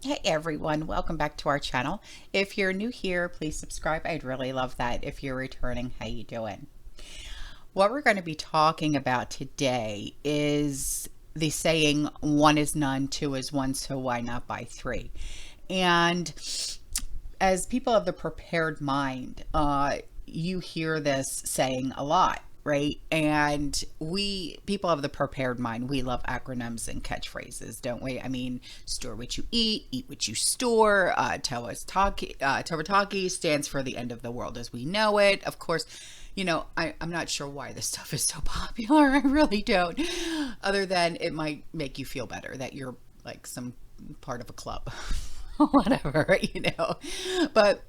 Hey everyone, welcome back to our channel. If you're new here, please subscribe. I'd really love that. If you're returning, how you doing? What we're going to be talking about today is the saying, one is none, two is one, so why not buy three? And as people of the prepared mind, you hear this saying a lot, right? And we, people of the prepared mind, we love acronyms and catchphrases, don't we? I mean, store what you eat what you store. Tawataki stands for the end of the world as we know it. Of course, I'm not sure why this stuff is so popular. I really don't. Other than it might make you feel better that you're like some part of a club. Whatever. But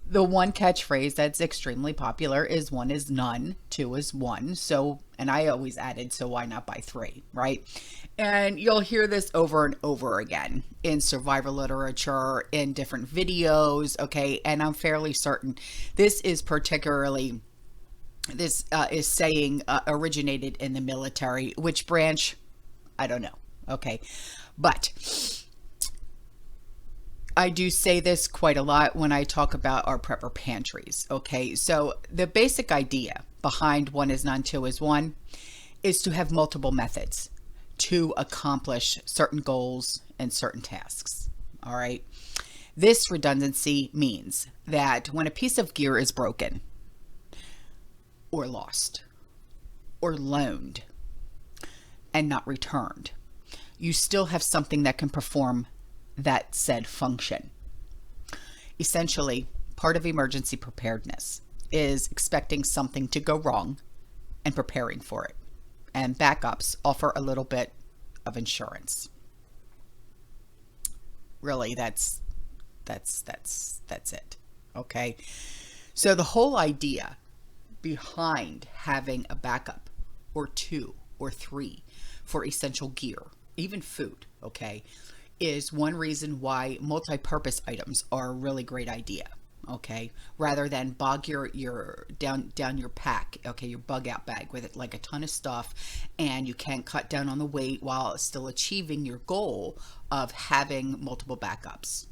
the one catchphrase that's extremely popular is one is none, two is one. So, and I always added, so why not buy three, right? And you'll hear this over and over again in survival literature, in different videos, okay? And I'm fairly certain this is particularly, this is saying originated in the military. Which branch? I don't know, okay? But I do say this quite a lot when I talk about our prepper pantries. Okay, so the basic idea behind one is none, two is one is to have multiple methods to accomplish certain goals and certain tasks. All right, this redundancy means that when a piece of gear is broken or lost or loaned and not returned, you still have something that can perform that said function. Essentially, part of emergency preparedness is expecting something to go wrong and preparing for it. And backups offer a little bit of insurance. Really, that's it. Okay. So the whole idea behind having a backup or two or three for essential gear, even food, okay, is one reason why multi-purpose items are a really great idea. Okay, rather than bog your down your pack, okay, your bug out bag with it like a ton of stuff, and you can't cut down on the weight while still achieving your goal of having multiple backups.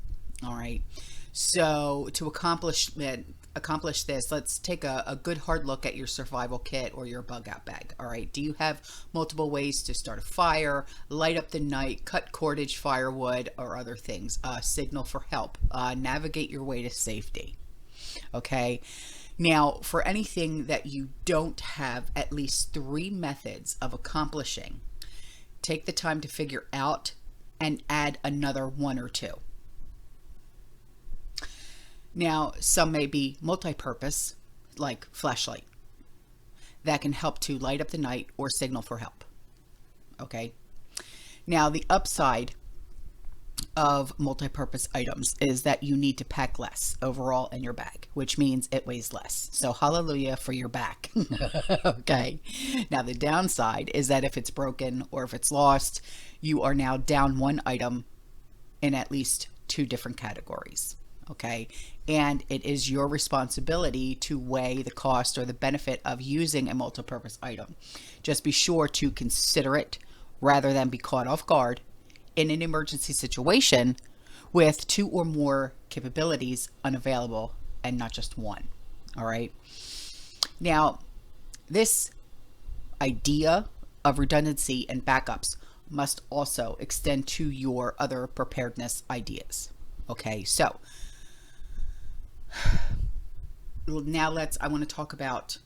All right, so to accomplish this, let's take a good hard look at your survival kit or your bug out bag. All right, do you have multiple ways to start a fire, light up the night, cut cordage, firewood, or other things, signal for help, navigate your way to safety? Okay, now for anything that you don't have at least three methods of accomplishing, take the time to figure out and add another one or two. Now, some may be multi-purpose, like flashlight, that can help to light up the night or signal for help. Okay. Now, the upside of multi-purpose items is that you need to pack less overall in your bag, which means it weighs less. So hallelujah for your back. Okay. Now, the downside is that if it's broken or if it's lost, you are now down one item in at least two different categories. Okay, and it is your responsibility to weigh the cost or the benefit of using a multi-purpose item. Just be sure to consider it rather than be caught off guard in an emergency situation with two or more capabilities unavailable and not just one. All right, now this idea of redundancy and backups must also extend to your other preparedness ideas. Okay, so now I want to talk about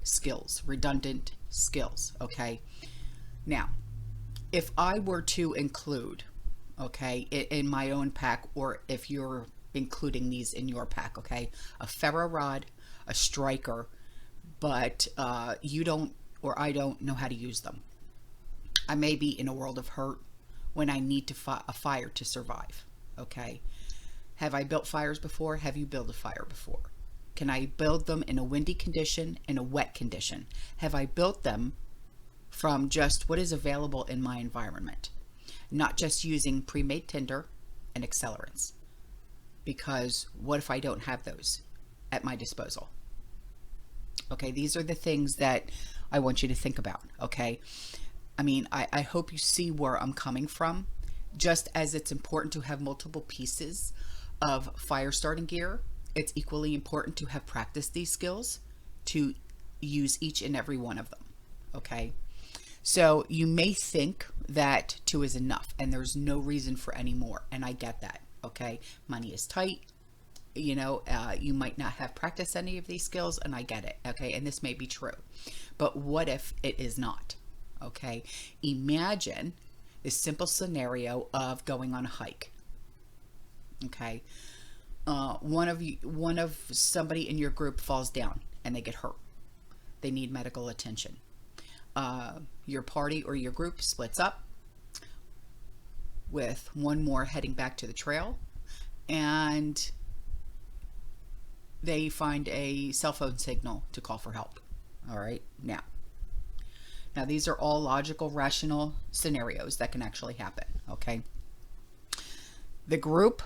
skills, redundant skills. Okay, now if I were to include, okay, in my own pack, or if you're including these in your pack, okay, a ferro rod, a striker, but you don't or I don't know how to use them. I may be in a world of hurt when I need to fight a fire to survive. Okay, have I built fires before? Have you built a fire before? Can I build them in a windy condition, in a wet condition? Have I built them from just what is available in my environment? Not just using pre-made tinder and accelerants. Because what if I don't have those at my disposal? Okay, these are the things that I want you to think about, okay? I mean, I hope you see where I'm coming from. Just as it's important to have multiple pieces of fire starting gear, it's equally important to have practiced these skills to use each and every one of them. Okay. So you may think that 2 is enough and there's no reason for any more. And I get that. Okay. Money is tight. You know, you might not have practiced any of these skills, and I get it. Okay. And this may be true, but what if it is not? Okay. Imagine this simple scenario of going on a hike. Okay. One of somebody in your group falls down and they get hurt. They need medical attention. Your party or your group splits up, with one more heading back to the trail, and they find a cell phone signal to call for help. All right. Now these are all logical, rational scenarios that can actually happen. Okay. The group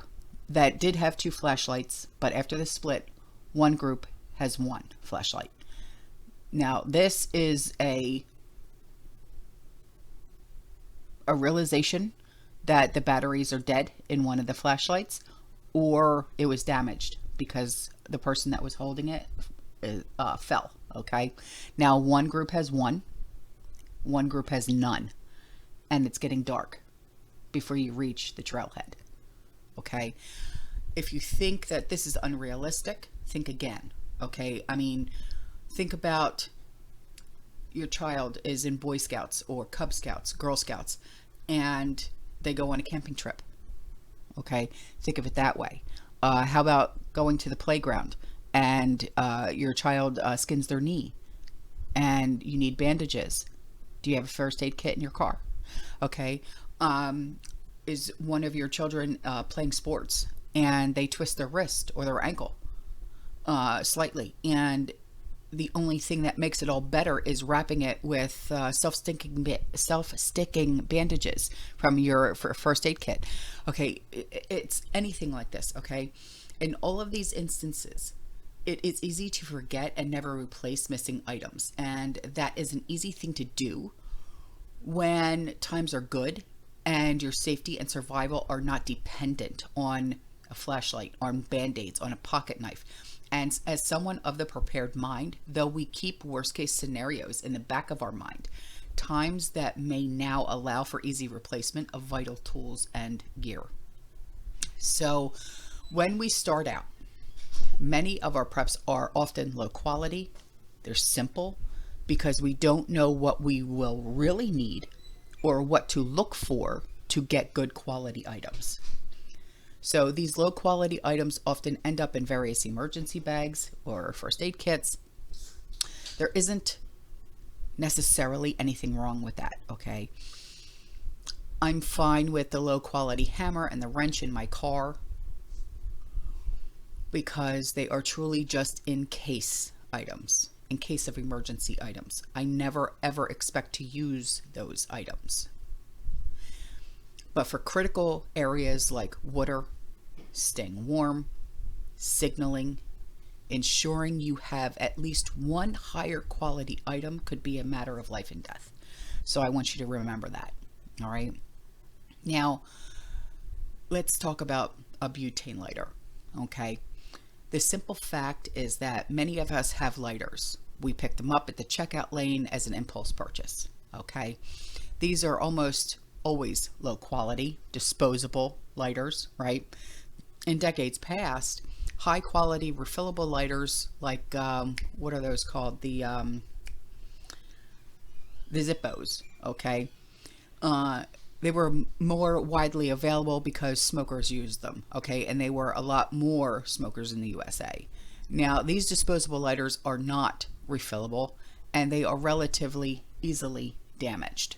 that did have 2 flashlights, but after the split, one group has 1 flashlight. Now this is a realization that the batteries are dead in one of the flashlights, or it was damaged because the person that was holding it fell. Okay. Now one group has one group has none, and it's getting dark before you reach the trailhead. Okay. If you think that this is unrealistic, think again. Okay. I mean, think about your child is in Boy Scouts or Cub Scouts, Girl Scouts, and they go on a camping trip. Okay. Think of it that way. How about going to the playground and your child skins their knee and you need bandages? Do you have a first aid kit in your car? Okay. Is one of your children playing sports and they twist their wrist or their ankle slightly, and the only thing that makes it all better is wrapping it with self-sticking bandages from your first aid kit. Okay, it's anything like this. Okay, in all of these instances, it's easy to forget and never replace missing items, and that is an easy thing to do when times are good and your safety and survival are not dependent on a flashlight, on band-aids, on a pocket knife. And as someone of the prepared mind, though we keep worst case scenarios in the back of our mind, times that may now allow for easy replacement of vital tools and gear. So when we start out, many of our preps are often low quality. They're simple because we don't know what we will really need or what to look for to get good quality items. So these low quality items often end up in various emergency bags or first aid kits. There isn't necessarily anything wrong with that, okay? I'm fine with the low quality hammer and the wrench in my car because they are truly just in case items, in case of emergency items. I never ever expect to use those items. But for critical areas like water, staying warm, signaling, ensuring you have at least one higher quality item could be a matter of life and death. So I want you to remember that. All right. Now, let's talk about a butane lighter. Okay. The simple fact is that many of us have lighters. We pick them up at the checkout lane as an impulse purchase. Okay. These are almost always low quality, disposable lighters, right? In decades past, high quality refillable lighters like what are those called? The Zippos, okay? They were more widely available because smokers used them, okay? And they were a lot more smokers in the USA. Now, these disposable lighters are not refillable and they are relatively easily damaged.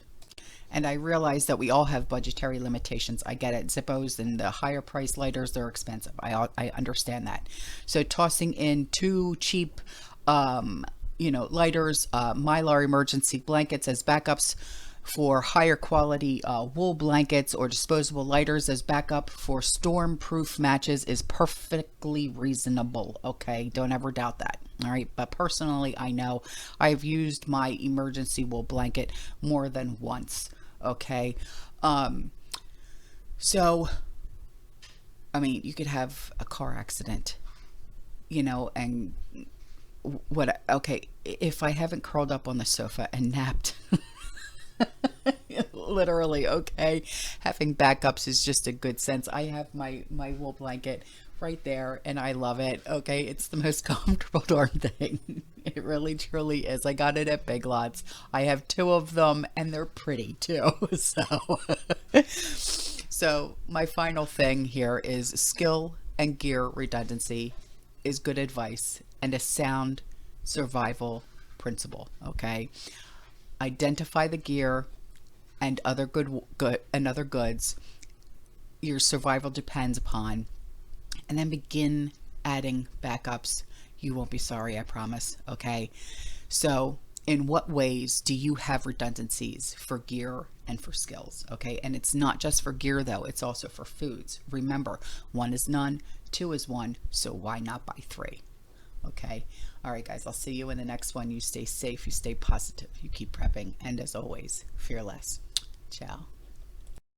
And I realize that we all have budgetary limitations. I get it. Zippos and the higher price lighters, they're expensive. I understand that. So tossing in 2 cheap, lighters, Mylar emergency blankets as backups for higher quality wool blankets or disposable lighters as backup for storm-proof matches is perfectly reasonable. Okay, don't ever doubt that. All right, but personally, I know I've used my emergency wool blanket more than once. Okay, So, I mean, you could have a car accident, and what, okay, if I haven't curled up on the sofa and napped, literally, okay, having backups is just a good sense. I have my wool blanket right there and I love it. Okay, it's the most comfortable darn thing. It really truly is. I got it at Big Lots. I have two of them and they're pretty too. So my final thing here is skill and gear redundancy is good advice and a sound survival principle. Okay, identify the gear and other other goods your survival depends upon, and then begin adding backups. You won't be sorry, I promise. Okay, so in what ways do you have redundancies for gear and for skills? Okay, and it's not just for gear though, it's also for foods. Remember, one is none, two is one, so why not buy three? Okay, all right guys, I'll see you in the next one. You stay safe, you stay positive, you keep prepping, and as always, fearless. Ciao.